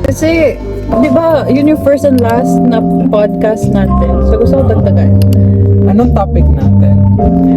Kasi, di ba, yun yung first and last na podcast natin. So, gusto ko dagdagan. Anong topic natin?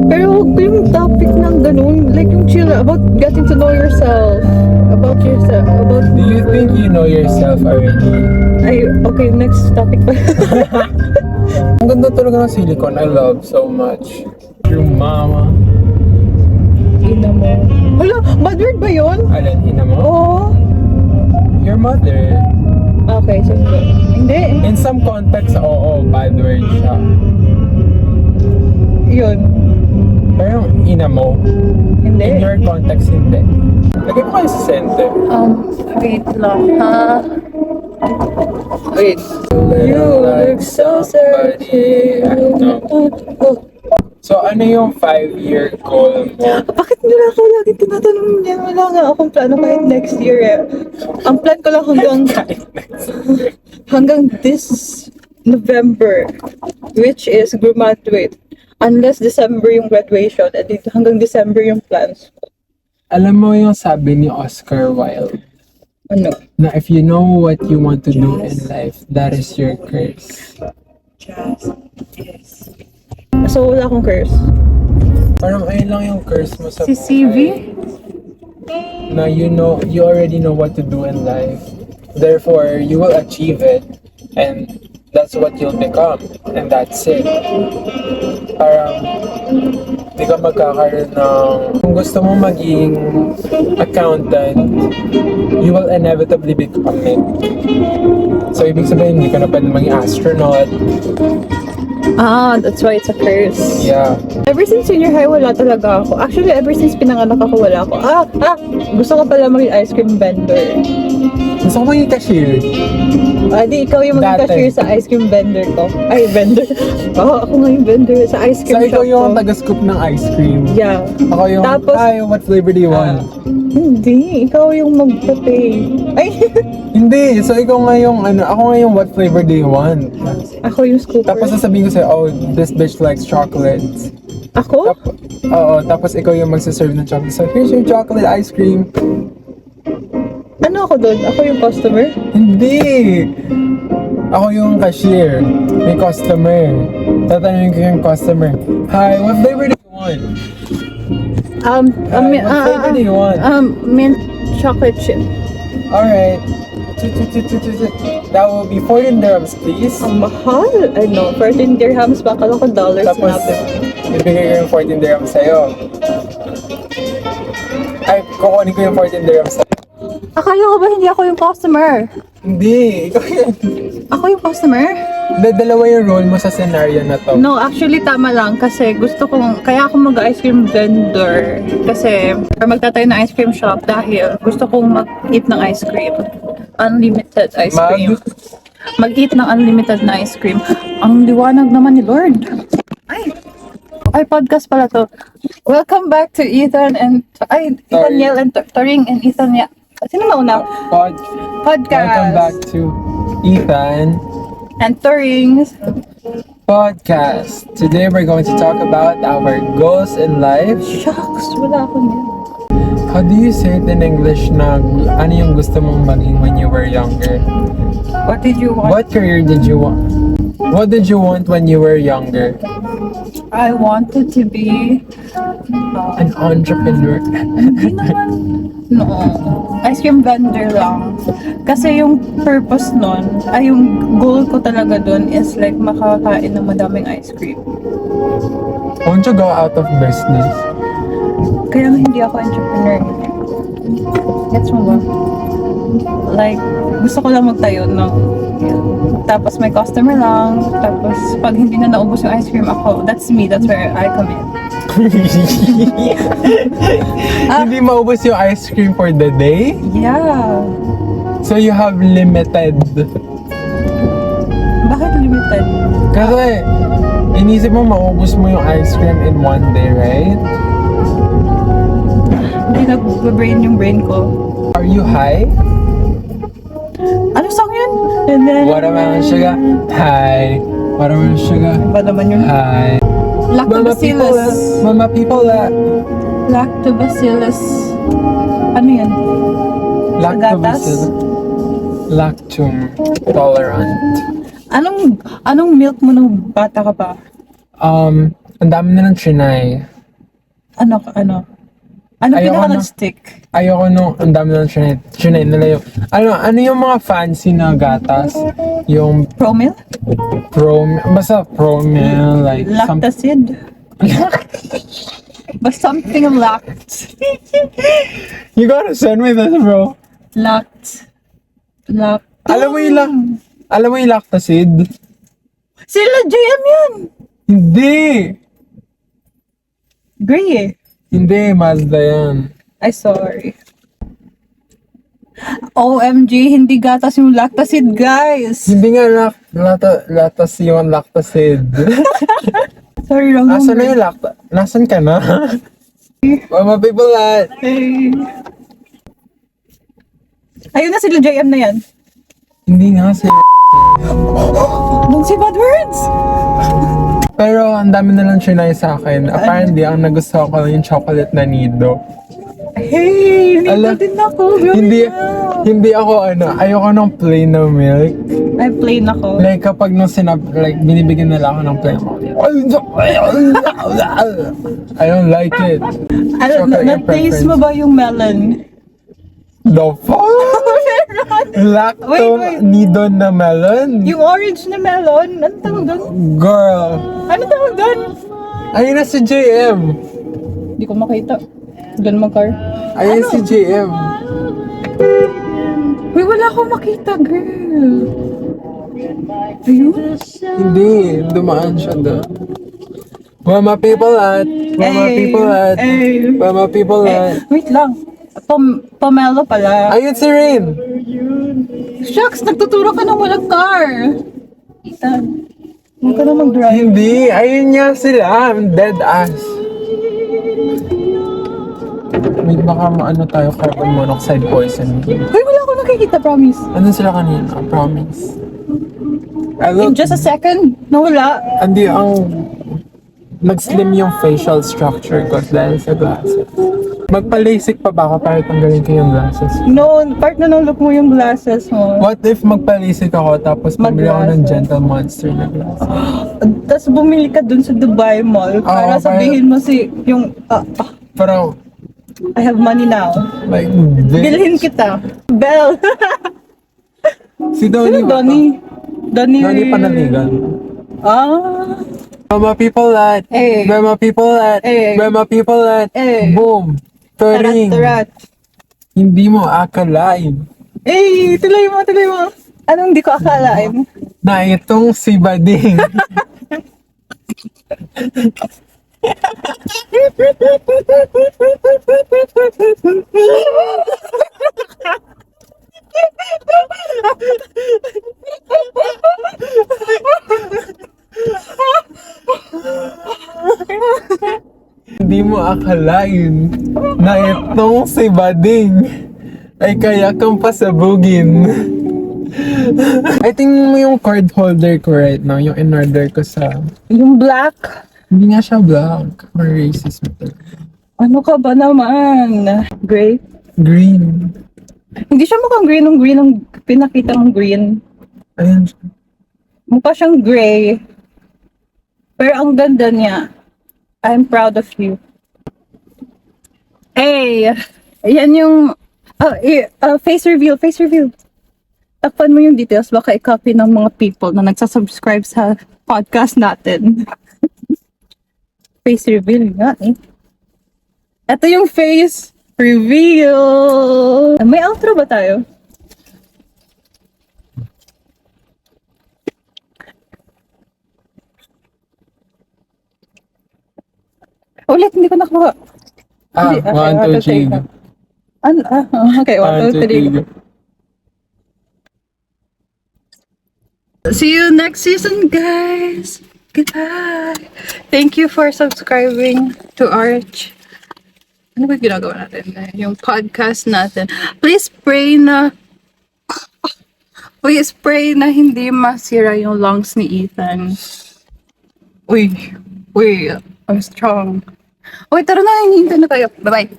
Pero huwag yung topic ng ganun. Like yung chill, about getting to know yourself. About yourself. About Do you think you know yourself already? Ay, okay, next topic pa. Ang ganda talaga ng silicone. I love so much. Your mama. Ina mo. Hala, bad word ba yun? Alin, ina mo? Oo. Your mother. Okay, so hindi. In some context, oo, bad word siya. Yun. Pero yung ina mo, in Hindi. your context, hindi. Lagay mo kayo sa center. Wait lang, ha? Wait. You look so sexy. So, ano yung 5-year goal mo? Bakit nila ako lagi tinatanong niya? Wala nga akong plano kahit next year eh. Ang plan ko lang hanggang this November, which is graduate. Unless December yung graduation, at hanggang December yung plans ko. Alam mo yung sabi ni Oscar Wilde, Ano? na if you know what you want to do in life, that is your curse. So wala akong curse. Parang ayun lang yung curse mo sa Si buhay. CV? Na you already know what to do in life. Therefore, you will achieve it. And that's what you'll become. And that's it. Parang, di ka magkakaroon ng... Kung gusto mo maging accountant, you will inevitably become it. So, ibig sabihin, hindi ka na pwede maging astronaut. That's why it's a curse. Yeah. Ever since senior high, wala talaga ako. Actually, ever since pinanganak ako, wala ako. Gusto ko pala maging ice cream vendor. Gusto ko maging cashier. Di ikaw yung maging Dati. cashier sa ice cream vendor ko. Ay, vendor. Ako nga yung vendor sa ice So, cream ikaw shop yung ko. taga-scoop ng ice cream. Yeah. Ako yung, Tapos- hi, what flavor do you want? Hindi, ikaw yung magpa-pay. Ay, Hindi, so ikaw nga yung, ako nga yung what flavor do you want? ako yung scooper. Tapos sasabihin ko sa'yo, oh, this bitch likes chocolates. Ako? Tapos ikaw yung magsaserve ng chocolate. So, here's your chocolate ice cream. Ano ako doon? Ako yung customer? Hindi! Ako yung cashier. May customer. Tatanungin ko yung customer, hi, what flavor do you want? What flavor do you want? Mint chocolate chip. Alright. That will be 14 dirhams, please. Ang mahal. I know, 14 dirhams pa. Akala ko dollars Tapos, na. ibigay ko yung 14 dirhams sa'yo. Ay, kukunin ko yung 14 dirhams sa'yo. Akala ko ba hindi ako yung customer? Hindi, ikaw yan. Ako yung customer? Dalawa yung role mo sa scenario na to. No, actually tama lang kasi gusto kong, kaya ako mag-ice cream vendor kasi or magtatayo ng ice cream shop dahil gusto kong mag-eat ng ice cream. Unlimited ice cream. Mag-eat ng unlimited na ice cream. Ang liwanag naman ni Lord. Ay, podcast pala to. Welcome back to Ethan and Ethan Yel and Toring and Ethan Yel. Sino mauna? Podcast. Welcome back to Ethan And Toring's Podcast. Today we're going to talk about our goals in life. Shucks, wala ako niyan. How do you say it in English na ano yung gusto mong maging when you were younger? What did you want? What career did you want? What did you want when you were younger? I wanted to be An entrepreneur. hindi naman, no, ice cream vendor lang. Kasi yung purpose nun, yung goal ko talaga dun is like makakain ng madaming ice cream. Won't you go out of business? Kaya nga hindi ako entrepreneur. Gets mo ba? Like, gusto ko lang magtayo, no? Tapos may customer lang. Tapos pag hindi na naubos yung ice cream ako, that's me, that's where I come in. Hindi maubos yung ice cream for the day? Yeah. So you have limited. Bakit limited? Kasi, inisip mo maubos mo yung ice cream in one day, right? Hindi nag-brain yung brain ko. Are you high? Ano song yun? And then, Watermelon sugar? Hi. Watermelon sugar? ba naman yun? Hi. Lactobacillus. Mama people Lactobacillus. Ano yan? Lactobacillus. Lactum tolerant. Anong milk mo nung bata ka pa? Ang dami na ng trinay. Ano? Ano Ayoko pinaka na. nag-stick? Ayoko nung ang dami na ng trinay. Trinay nila yung, ano yung mga fancy na gatas? Yung Promil? basta Promil, like Lactacid? But something lact. You gotta send me this, bro. Lact. Alam mo yung lactacid? Sila JM yun! Hindi! Gray eh. Hindi, Mazda yan. Ay, sorry. OMG, hindi gatas yung lactacid, guys. Hindi nga latas yung lactacid. Sorry, wrong Asan na number. yung Nasaan ka na? Mga people at... Hey. Ayun na sila JM na yan. Hindi nga si... Don't say bad words! Pero ang dami na lang trinay sa akin. Apparently, ang nagustuhan ko lang yung chocolate na nido. Hey, nito Ala, din ako. Hindi ako ayoko ng plain na milk. Ay, plain ako. Like kapag binibigyan nila ako ng plain. I don't like it. Ano, Chocolate yung na-taste mo preference. ba yung melon? The fuck? Lacto Wait. nido na melon? Yung orange na melon? Ano tawag doon? Girl. Ano tawag doon? Ayun na si JM. Hindi ko makita. Doon mo, car. Ayun si JM. Uy, wala akong makita, girl. Ayun? Hindi, dumaan siya doon. Mama people at, Mama people at. Wait lang. Pomelo pala. Ayun si Rain. Shucks, nagtuturo ka ng walang car. Ethan, huwag ka na mag-drive. Hindi, ayun nga sila. I'm dead ass. Wait, baka tayo carbon monoxide poison. Uy, wala akong nakikita, promise. Ano sila kanina? Promise. I In look, just a second, nawala. hindi nag-slim yung facial structure ko dahil sa glasses. Magpa-LASIK pa ba ako para tanggalin ko yung glasses? No, part na ng look mo yung glasses mo. What if magpa-LASIK ako tapos pabili ako ng Mag-glasses. Gentle Monster na glasses? Tapos bumili ka dun sa Dubai Mall para Oo, sabihin mo Parang, I have money now. like, Bilhin kita. Bell. si Donnie. Sino Donnie? Donnie Panaligan. Ah. Mama people at, Eh. Mama people at, Eh. Mama people at, Eh. boom, turing. Tarat. Hindi mo akalain Eh, tuloy mo. Anong di ko akalain? na itong si Bading. Hindi mo akalain na itong si Bading ay kaya kang pasabugin. I think mo yung card holder ko right now, yung in-order ko sa... Yung black. Hindi nga siya black or racist mo talaga. Ano ka ba naman? Gray? Green. Hindi siya mukhang green ang pinakita mong green. Ayan siya. Mukha siyang gray. Pero ang ganda niya. I'm proud of you. Hey! Ayan yung face reveal. Takpan mo yung details. Baka i-copy ng mga people na nagsasubscribe sa podcast natin. Face reveal nga eh. Ito yung face reveal. May outro ba tayo? Ulit, hindi ko nakuha. Hindi, okay, 1, 2, 3. go. Okay, 1, 2, 3. See you next season, guys. Goodbye. Thank you for subscribing to Arch. Ano ba ginagawa natin? Yung podcast natin. Please pray na hindi masira yung lungs ni Ethan. Uy, I'm strong. Okay, tara na, hinihintay na tayo. Bye-bye.